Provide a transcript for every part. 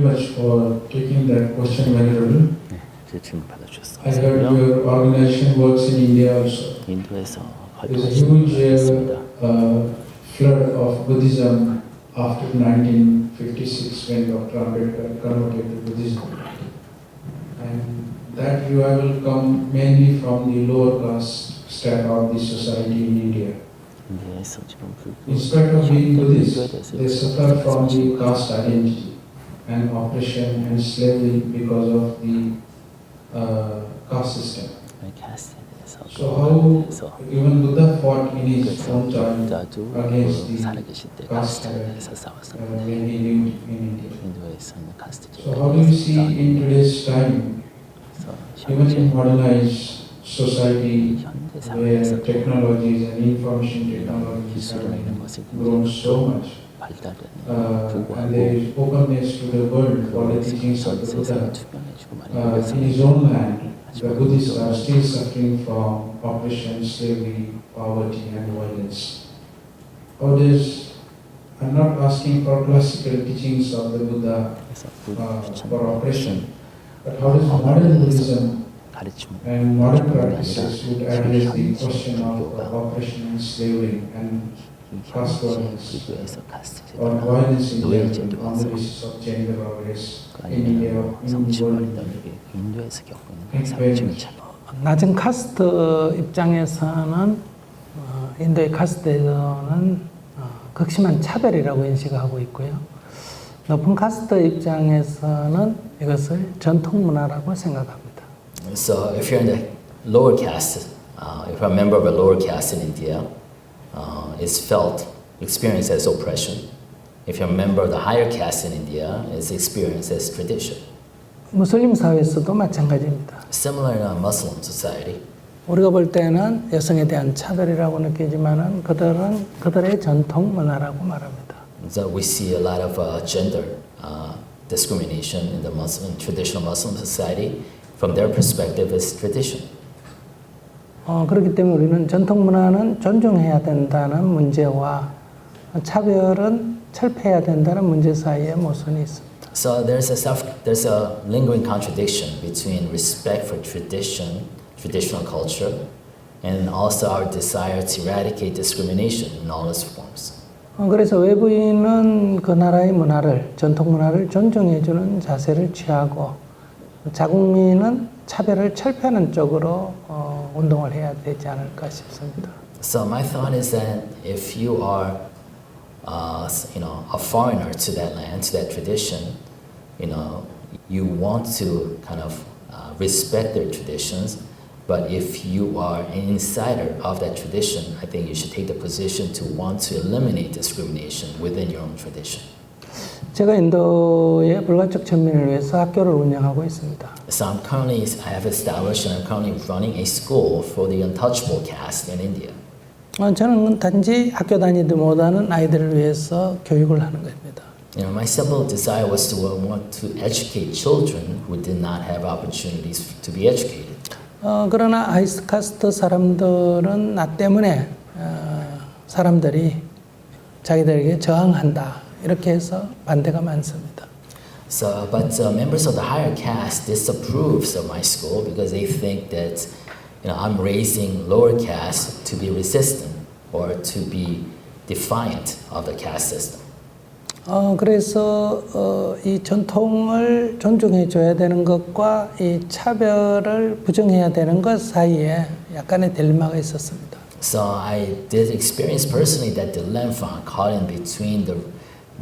much for taking that question, Venerable. 네, 제 질문 받아주셔서 I heard 감사합니다. your organization works in India also. 인도에서 There's a huge 활동하셨습니다. flood of Buddhism after 1956 when Dr. Ambedkar converted to Buddhism. And that revival come mainly from the lower caste strata of the society in India. 인도에서 지금 In spite of being Buddhist, 대해서 they suffer from the caste identity and oppression and slavery because of the caste system. 카스트에 대해서 So how 그래서 even Buddha fought in his own time 부다도 against the 살아계실 때 caste 카스트에 대해서 싸웠었는데 when he lived in India. 인도에서 있는 카스트 So how do you see in today's time, even in modernized society 현대 where 사회에서 technologies and information technologies have 기술이라는 것이 grown so much, 발달되는 and there is openness to the world for the teachings of the 세상에 Buddha. 투명해지고 In his own land, the Buddhists are still suffering from oppression, slavery, poverty, and violence. How does, I'm not asking for classical teachings of the Buddha for oppression, but how does modern Buddhism and modern practices would address the question of oppression and slavery and caste violence or violence in general on the basis of gender or race in India or in the world? 인도에서 겪고 있는 사회적인 차별. 낮은 카스트 입장에서는 인도의 카스트에서는 극심한 차별이라고 인식하고 있고요. 높은 카스트 입장에서는 이것을 전통 문화라고 생각합니다. So if you're in the lower caste, if you're a member of a lower caste in India, it's felt, experienced as oppression. If you're a member of the higher caste in India, it's experienced as tradition. 무슬림 사회에서도 마찬가지입니다. Similar in a Muslim society. 우리가 볼 때는 여성에 대한 차별이라고 느끼지만은 그들은 그들의 전통 문화라고 말합니다. So we see a lot of gender discrimination in the Muslim, traditional Muslim society. From their perspective, it's tradition. 그렇기 때문에 우리는 전통 문화는 존중해야 된다는 문제와 차별은 철폐해야 된다는 문제 사이에 모순이 있습니다. So there's a lingering contradiction between respect for tradition, traditional culture, and also our desire to eradicate discrimination in all its forms. 그래서 외부인은 그 나라의 문화를, 전통 문화를 존중해주는 자세를 취하고 자국민은 차별을 철폐하는 쪽으로 운동을 해야 되지 않을까 싶습니다. So my thought is that if you are, a foreigner to that land, to that tradition, you want to kind of respect their traditions. But if you are an insider of that tradition, I think you should take the position to want to eliminate discrimination within your own tradition. 제가 인도의 불가촉 전민을 위해서 학교를 운영하고 있습니다. So I have established and I'm currently running a school for the untouchable caste in India. 저는 단지 학교 다니지 못하는 아이들을 위해서 교육을 하는 겁니다. My simple desire was to want to educate children who did not have opportunities to be educated. 그러나 하이카스트 사람들은 나 때문에 사람들이 자기들에게 저항한다 이렇게 해서 반대가 많습니다. So, but members of the higher caste disapproves of my school because they think that, I'm raising lower caste to be resistant or to be defiant of the caste system. 그래서 이 전통을 존중해 줘야 되는 것과 이 차별을 부정해야 되는 것 사이에 약간의 딜레마가 있었습니다. So I did experience personally that dilemma caught in between the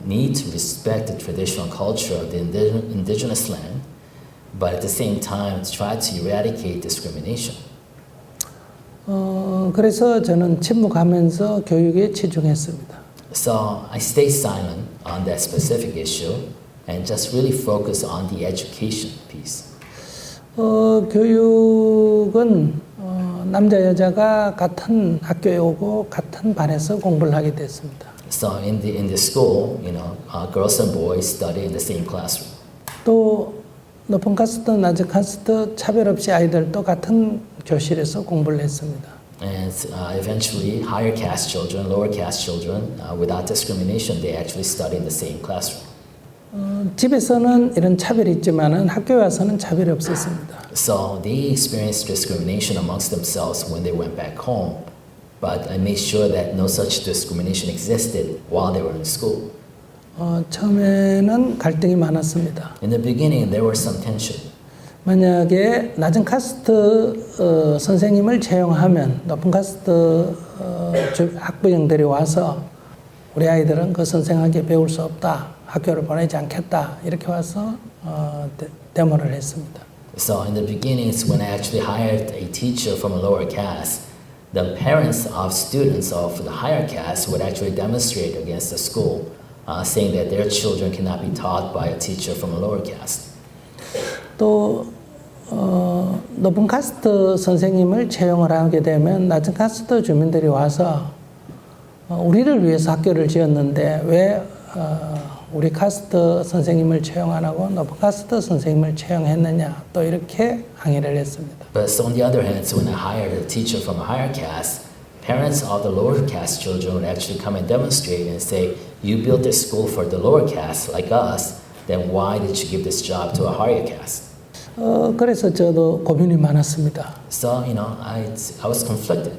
need to respect the traditional culture of the indigenous land, but at the same time try to eradicate discrimination. 그래서 저는 침묵하면서 교육에 치중했습니다. So I stayed silent on that specific issue and just really focus on the education piece. 교육은 남자 여자가 같은 학교에 오고 같은 반에서 공부를 하게 됐습니다. So in the school, girls and boys study in the same classroom. 또 높은 카스트, 낮은 카스트 차별 없이 아이들도 같은 교실에서 공부를 했습니다. And eventually, higher caste children, lower caste children, without discrimination, they actually study in the same classroom. 집에서는 이런 차별이 있지만은 학교에 와서는 차별이 없었습니다. So they experienced discrimination amongst themselves when they went back home, but I made sure that no such discrimination existed while they were in school. 처음에는 갈등이 많았습니다. In the beginning, there was some tension. 만약에 낮은 카스트 선생님을 채용하면 높은 카스트 학부형들이 와서 우리 아이들은 그 선생에게 배울 수 없다, 학교를 보내지 않겠다 이렇게 와서 데모를 했습니다. So in the beginnings, when I actually hired a teacher from a lower caste, the parents of students of the higher caste would actually demonstrate against the school, saying that their children cannot be taught by a teacher from a lower caste. 또 높은 카스트 선생님을 채용을 하게 되면 낮은 카스트 주민들이 와서 우리를 위해서 학교를 지었는데 왜 우리 카스트 선생님을 채용 안 하고 높은 카스트 선생님을 채용했느냐 또 이렇게 항의를 했습니다. But so on the other hand, so when I hired a teacher from a higher caste, parents of the lower caste children would actually come and demonstrate and say, you built this school for the lower caste like us, then why did you give this job to a higher caste? 그래서 저도 고민이 많았습니다. So, I was conflicted.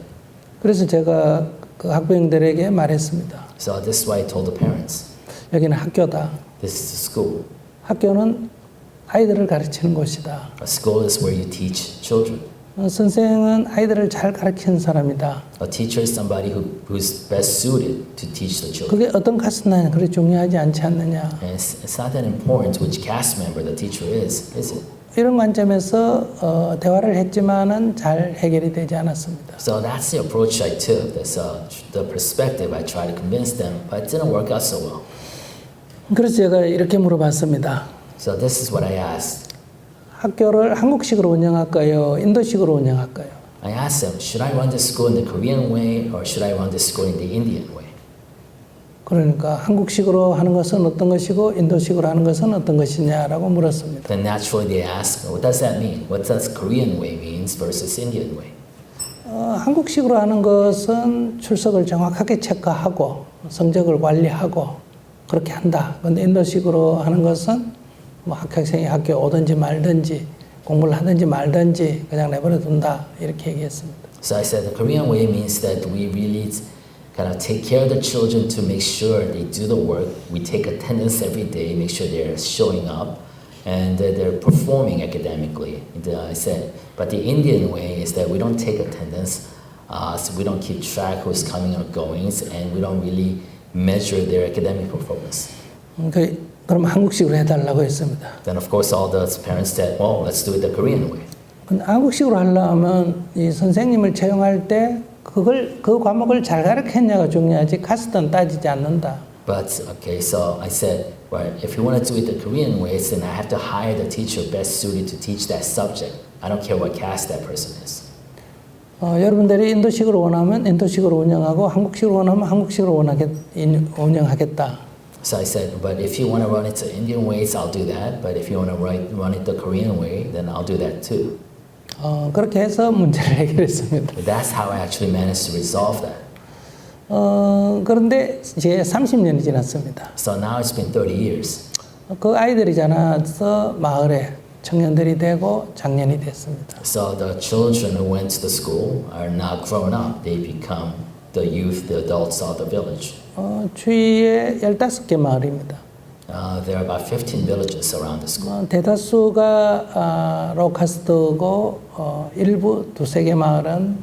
그래서 제가 그 학부형들에게 말했습니다. So this is why I told the parents, 여기는 학교다. this is a school. 학교는 아이들을 가르치는 곳이다. A school is where you teach children. 선생은 아이들을 잘 가르치는 사람이다. A teacher is somebody who's best suited to teach the children. 그게 어떤 카스트나 그리 중요하지 않지 않느냐. And it's not that important which caste member the teacher is it? 이런 관점에서 대화를 했지만은 잘 해결이 되지 않았습니다. So that's the approach I took. That's the perspective I tried to convince them, but it didn't work out so well. 그래서 제가 이렇게 물어봤습니다. So this is what I asked. 학교를 한국식으로 운영할까요? 인도식으로 운영할까요? I asked them, should I run this school in the Korean way or should I run this school in the Indian way? 그러니까 한국식으로 하는 것은 어떤 것이고 인도식으로 하는 것은 어떤 것이냐라고 물었습니다. Then naturally they ask, what does that mean? What does Korean way means versus Indian way? 한국식으로 하는 것은 출석을 정확하게 체크하고 성적을 관리하고 그렇게 한다. 그런데 인도식으로 하는 것은 뭐 학생이 학교에 오든지 말든지 공부를 하든지 말든지 그냥 내버려 둔다 이렇게 얘기했습니다. So I said the Korean way means that we really kind of take care of the children to make sure they do the work. We take attendance every day, make sure they're showing up and that they're performing academically. And I said, but the Indian way is that we don't take attendance, so we don't keep track who's coming or going, and we don't really measure their academic performance. 그럼 한국식으로 해달라고 했습니다. Then of course all the parents said, well, let's do it the Korean way. 근데 한국식으로 하려면 이 선생님을 채용할 때 그 과목을 잘 가르쳤냐가 중요하지 카스트는 따지지 않는다. But okay, so I said, well, if you want to do it the Korean way, then I have to hire the teacher best suited to teach that subject. I don't care what caste that person is. 여러분들이 인도식으로 원하면 인도식으로 운영하고 한국식으로 원하면 한국식으로 운영하겠다. So I said, but if you want to run it the Indian ways, I'll do that. But if you want to run it the Korean way, then I'll do that too. 그렇게 해서 문제를 해결했습니다. But that's how I actually managed to resolve that. 그런데 이제 30년이 지났습니다. So now it's been 30 years. 그 아이들이 자라서 마을에 청년들이 되고 장년이 됐습니다. So the children who went to the school are now grown up. They become the youth, the adults of the village. 주위에 15개 마을입니다. There are about 15 villages around the school. 대다수가 로우카스트고 일부 두세 개 마을은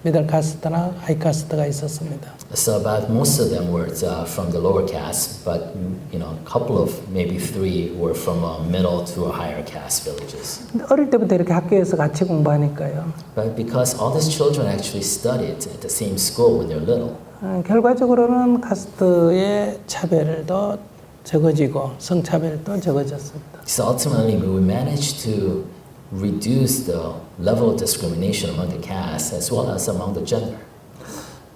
미들카스트나 하이카스트가 있었습니다. So about most of them were from the lower caste, but a couple of maybe 3 were from middle to a higher caste villages. 어릴 때부터 이렇게 학교에서 같이 공부하니까요. But because all these children actually studied at the same school when they're little. 결과적으로는 카스트의 차별도 적어지고 성차별도 적어졌습니다. So ultimately, we managed to reduce the level of discrimination among the castes as well as among the gender.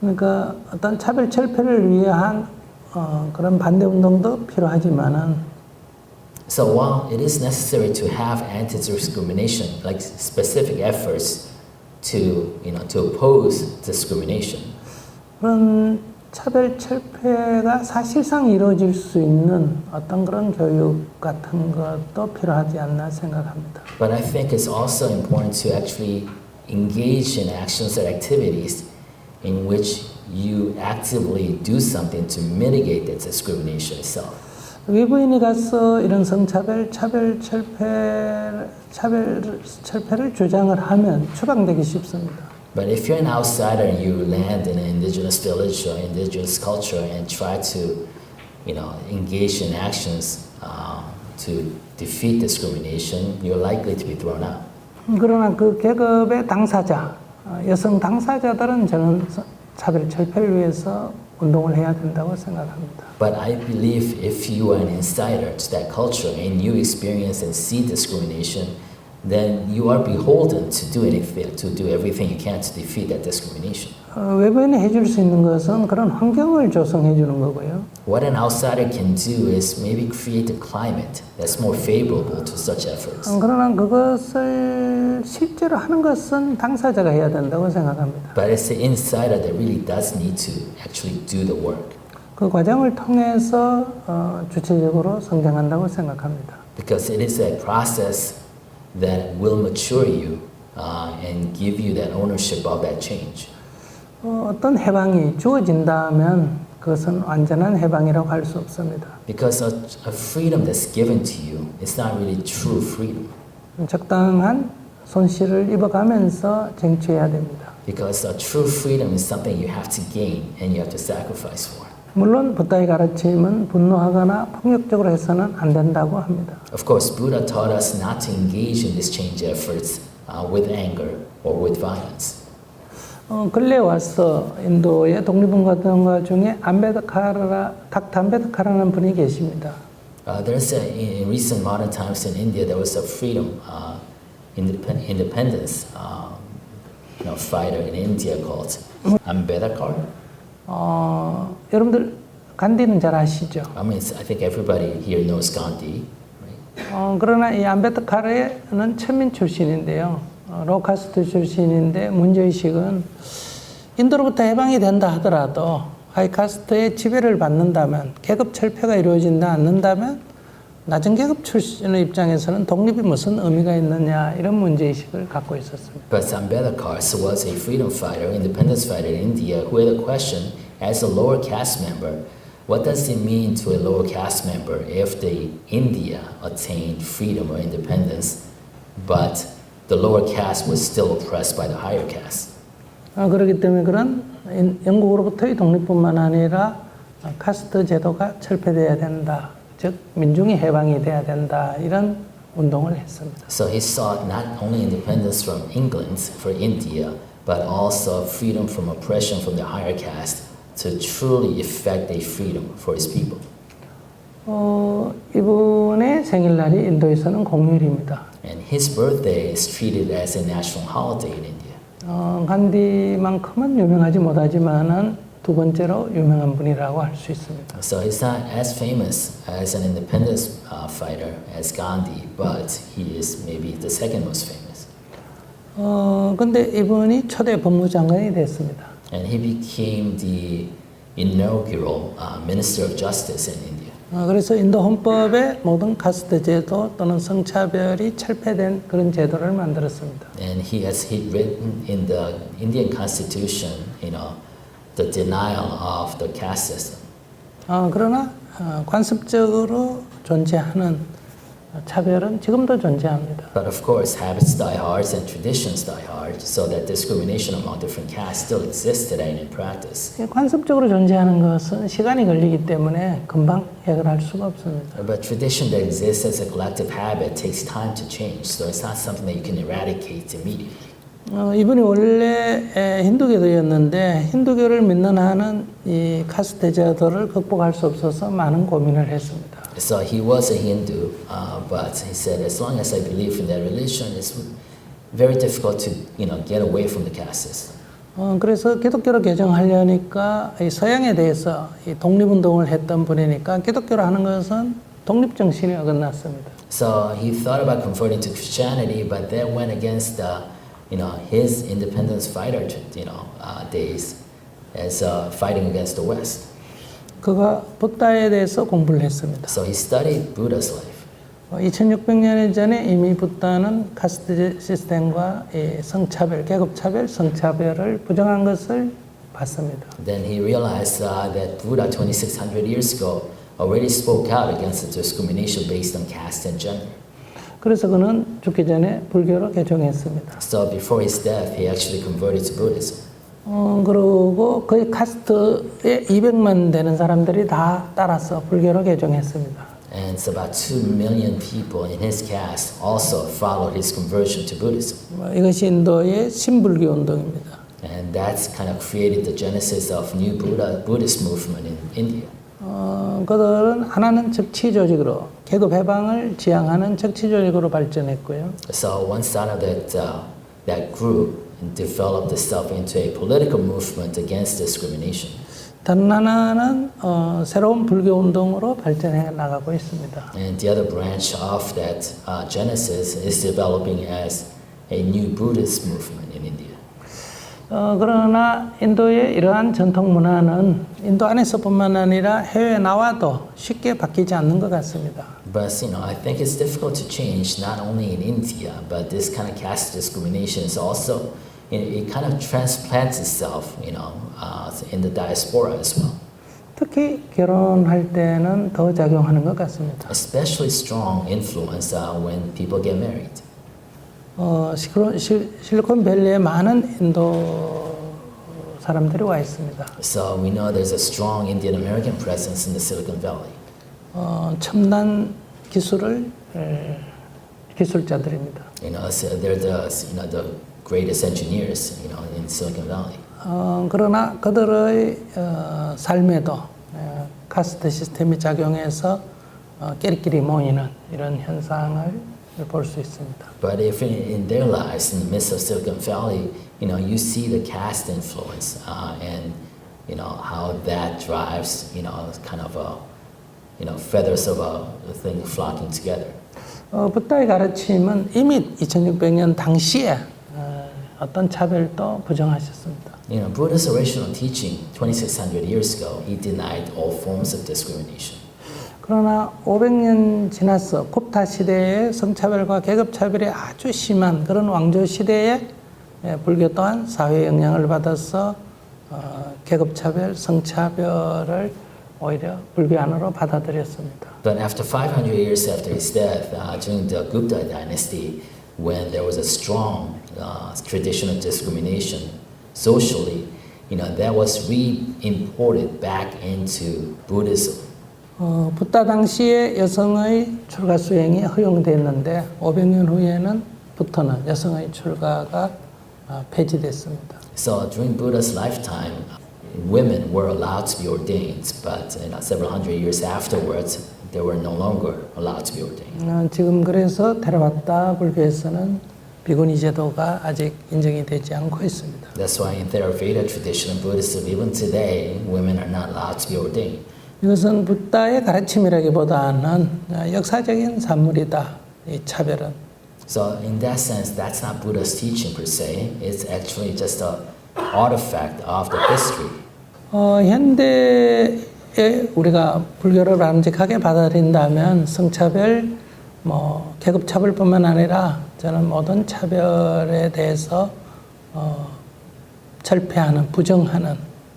그러니까 어떤 차별 철폐를 위한 그런 반대 운동도 필요하지만은. So while it is necessary to have anti-discrimination, like specific efforts to oppose discrimination. 그런 차별 철폐가 사실상 이루어질 수 있는 어떤 그런 교육 같은 것도 필요하지 않나 생각합니다. But I think it's also important to actually engage in actions or activities in which you actively do something to mitigate the discrimination itself. 외부인이 가서 이런 성차별, 차별철폐를 주장을 하면 추방되기 쉽습니다. But if you're an outsider and you land in an indigenous village or indigenous culture and try to, engage in actions to defeat discrimination, you're likely to be thrown out. 그러나 그 계급의 당사자, 여성 당사자들은 저는 차별 철폐를 위해서 운동을 해야 된다고 생각합니다. But I believe if you are an insider to that culture and you experience and see discrimination, then you are beholden to do anything, to do everything you can to defeat that discrimination. 외부인이 해줄 수 있는 것은 그런 환경을 조성해 주는 거고요. What an outsider can do is maybe create a climate that's more favorable to such efforts. 그러나 그것을 실제로 하는 것은 당사자가 해야 된다고 생각합니다. But it's the insider that really does need to actually do the work. 그 과정을 통해서 주체적으로 성장한다고 생각합니다. Because it is that process that will mature you and give you that ownership of that change. 어떤 해방이 주어진다면 그것은 완전한 해방이라고 할 수 없습니다. Because a freedom that's given to you is not really true freedom. 적당한 손실을 입어가면서 쟁취해야 됩니다. Because a true freedom is something you have to gain and you have to sacrifice for. 물론 부다의 가르침은 분노하거나 폭력적으로 해서는 안 된다고 합니다. Of course, Buddha taught us not to engage in these change efforts with anger or with violence. 근래 와서 인도의 독립운동가 중에 닥터 암베드카라는 분이 계십니다. There's in recent modern times in India, there was a freedom independence fighter in India called Ambedkar. 여러분들 간디는 잘 아시죠? I mean, I think everybody here knows Gandhi. Right? 그러나 이 암베드카르는 천민 출신인데요. 로카스트 출신인데 문제의식은 인도로부터 해방이 된다 하더라도 하이카스트의 지배를 받는다면 계급 철폐가 이루어진다 않는다면 낮은 계급 출신의 입장에서는 독립이 무슨 의미가 있느냐 이런 문제의식을 갖고 있었습니다. But Ambedkar was a freedom fighter, independence fighter in India who had a question as a lower caste member. What does it mean to a lower caste member if India attained freedom or independence, but the lower caste was still oppressed by the higher caste? 그렇기 때문에 그런 영국으로부터의 독립뿐만 아니라 카스트 제도가 철폐돼야 된다. 즉 민중이 해방이 돼야 된다. 이런 운동을 했습니다. So he sought not only independence from England for India, but also freedom from oppression from the higher caste to truly effect a freedom for his people. 이분의 생일날이 인도에서는 공휴일입니다. And his birthday is treated as a national holiday in India. 간디만큼은 유명하지 못하지만은 두 번째로 유명한 분이라고 할 수 있습니다. So he's not as famous as an independence fighter as Gandhi, but he is maybe the second most famous. 근데 이분이 초대 법무장관이 됐습니다. And he became the inaugural Minister of Justice in India. 그래서 인도 헌법에 모든 카스트 제도 또는 성차별이 철폐된 그런 제도를 만들었습니다. And he written in the Indian Constitution, the denial of the caste system. 그러나 관습적으로 존재하는 차별은 지금도 존재합니다. But of course, habits die hard and traditions die hard, so that discrimination among different castes still exists today in practice. 관습적으로 존재하는 것은 시간이 걸리기 때문에 금방 해결할 수가 없습니다. But tradition that exists as a collective habit takes time to change, so it's not something that you can eradicate immediately. 이분이 원래 힌두교도였는데 힌두교를 믿는 한은 이 카스트 제도를 극복할 수 없어서 많은 고민을 했습니다. So he was a Hindu, but he said, as long as I believe in that religion, it's very difficult to, get away from the caste system. 그래서 기독교로 개정하려니까 이 서양에 대해서 이 독립운동을 했던 분이니까 기독교로 하는 것은 독립정신이 어긋났습니다. So he thought about converting to Christianity, but that went against his independence fighter, days, as fighting against the West. 그가 부다에 대해서 공부를 했습니다. So he studied Buddha's life. 2600년 전에 이미 부다는 카스트 시스템과 이 성차별, 계급차별, 성차별을 부정한 것을 봤습니다. Then he realized that Buddha 2600 years ago already spoke out against the discrimination based on caste and gender. 그래서 그는 죽기 전에 불교로 개종했습니다. So before his death, he actually converted to Buddhism. 그리고 거의 카스트에 200만 되는 사람들이 다 따라서 불교로 개종했습니다. And it's about 2 million people in his caste also followed his conversion to Buddhism. 이것이 인도의 신불교 운동입니다. And that's kind of created the genesis of new Buddhist movement in India. 그들은 하나는 적치 조직으로 계급 해방을 지향하는 적치 조직으로 발전했고요. So one side of that group developed itself into a political movement against discrimination. 다른 하나는 새로운 불교 운동으로 발전해 나가고 있습니다. And the other branch of that genesis is developing as a new Buddhist movement in India. 그러나 인도의 이러한 전통 문화는 인도 안에서뿐만 아니라 해외에 나와도 쉽게 바뀌지 않는 것 같습니다. But I think it's difficult to change not only in India, but this kind of caste discrimination is also it kind of transplants itself, in the diaspora as well. 특히 결혼할 때는 더 작용하는 것 같습니다. Especially strong influence when people get married. 실리콘밸리에 많은 인도 사람들이 와 있습니다. So we know there's a strong Indian American presence in the Silicon Valley. 첨단 기술을 기술자들입니다. So they're the greatest engineers, in Silicon Valley. 그러나 그들의 삶에도 카스트 시스템이 작용해서 끼리끼리 모이는 이런 현상을 볼 수 있습니다. But if in their lives, in the midst of Silicon Valley, you see the caste influence, and how that drives, kind of feathers of a thing flocking together. 부다의 가르침은 이미 2600년 당시에 어떤 차별도 부정하셨습니다. Buddha's original teaching 2600 years ago, he denied all forms of discrimination. 그러나 500년 지나서 굽타 시대의 성차별과 계급차별이 아주 심한 그런 왕조 시대에 불교 또한 사회의 영향을 받아서 계급차별, 성차별을 오히려 불교 안으로 받아들였습니다. But after 500 years after his death, during the Gupta dynasty, when there was a strong tradition of discrimination socially, that was re-imported back into Buddhism. 부다 당시에 여성의 출가 수행이 허용됐는데 500년 후에는 부터는 여성의 출가가 폐지됐습니다. So during Buddha's lifetime, women were allowed to be ordained, but several hundred years afterwards, they were no longer allowed to be ordained. 지금 그래서 테라바타 불교에서는 비구니 제도가 아직 인정이 되지 않고 있습니다. That's why in Theravada tradition of Buddhism, even today, women are not allowed to be ordained. 이것은 부다의 가르침이라기보다는 역사적인 산물이다. 이 차별은. So in that sense, that's not Buddha's teaching per se. It's actually just an artifact of the history. 현대에 우리가 불교를 바람직하게 받아들인다면 성차별, 계급차별뿐만 아니라 저는 모든 차별에 대해서 철폐하는, 부정하는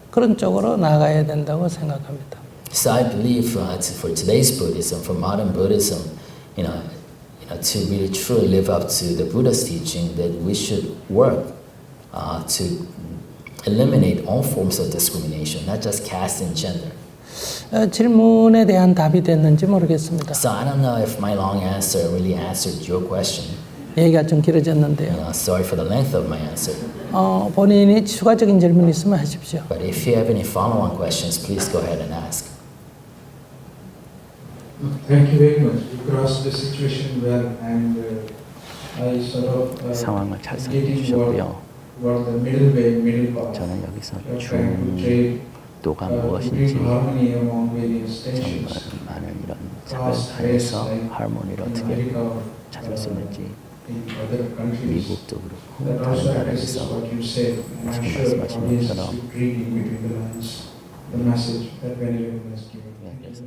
그런 쪽으로 나아가야 된다고 생각합니다. So I believe for today's Buddhism, for modern Buddhism, to really truly live up to the Buddha's teaching, that we should work to eliminate all forms of discrimination, not just caste and gender. 질문에 대한 답이 됐는지 모르겠습니다. So I don't know if my long answer really answered your question. 얘기가 좀 길어졌는데요. Sorry for the length of my answer. 본인이 추가적인 질문 있으면 하십시오. But if you have any follow-on questions, please go ahead and ask. Thank you very much. You crossed the situation well, and I sort of 상황을 잘 getting 설명해 what the middle way, middle path. 저는 여기서 You're trying to trade, 중도가 bring 무엇인지 harmony among various 정말 nations. 많은 이런 Caste, 차별 race, 안에서 like 하모니를 in 어떻게 America, 찾을 수 있는지 in other countries. 미국도 그렇고 That 다른 also addresses 나라에서 what you said, and I'm 지금 sure 말씀하신 audience 것처럼 is reading between the lines the message that Venerable has given. 예, Thank you. 그래서